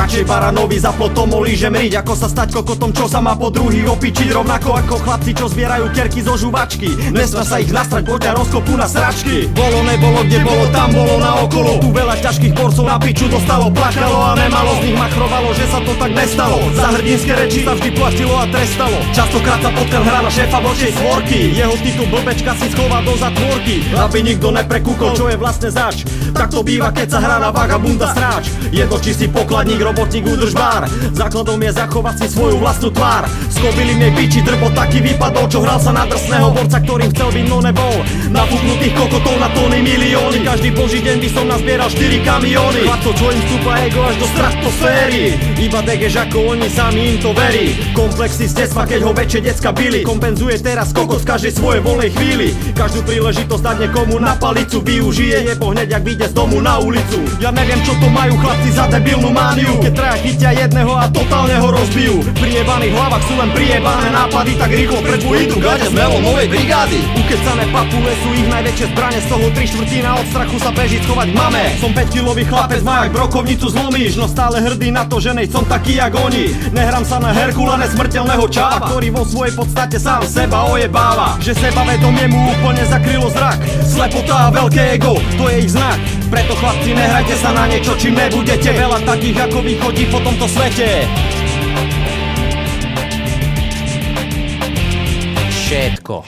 Radšej baranovi za plotom olížem riť, ako sa stať kokotom, čo sa má po druhých opičiť. Rovnako ako chlapci, čo zbierajú kerky zo žuvačky. Nesmá sa ich nastrať, poďa rozkopu na sračky. Bolo, nebolo, kde bolo, tam bolo naokolo. Tu veľa ťažkých porcov na piču dostalo, plakalo a nemalo z nich machrovalo, že sa to tak nestalo. Za hrdinské reči sa vždy platilo a trestalo. Častokrát sa potel hra na šéfa vočej svorky. Jeho titul blbečka si schová do zatvorky, aby nikto neprekúkol, čo je vlastne zač. Tak to býva, keď sa hrá na vagabunda sráč. Je to čistý pokladník, robotník, údržbár. Základom je zachovať si svoju vlastnú tvár. Skobili mne piči, drbo taký vypadol, čo hral sa na drsného borca, ktorým chcel byť, no nebol. Nafúknutých kokotov na tóny milióny. Každý boží deň by som nazbieral 4 kamióny. Chlapcov, čo im vstúpa ego až do stratosféry. Iba degež ako oni sami im to verí. Komplexy z detstva, keď ho väčšie decka bili. Kompenzuje teraz kokot v každej svojej voľnej chvíli. Každú príležitosť dať niekomu na palicu využije, jebo hneď ak vyjde z domu na ulicu. Ja neviem, čo to majú chlapci za debilnú mániu, keď traja chytia jedného a totálne ho rozbijú. Pri jebaných hlavách sú len priebané nápady, tak rýchlo pred idú gade z melom novej brigády. Ukecané papule sú ich najväčšie zbrane, z toho 3/4 od strachu sa beží schovať k mame. Som 5-kilový chlapec, majak brokovnicu zlomíš, no stále hrdý na to, že nej som taký jak oni. Nehrám sa na Herkula, nesmrteľného čáva, ktorý vo svojej podstate sám seba ojebáva. Že sebavedomie mu úplne zakrylo zrak. Slepota a veľké ego, to je ich znak. Preto chlapci, nehrajte sa na niečo, čím nebudete. Veľa takých ako vy chodí po tomto svete. Všetko.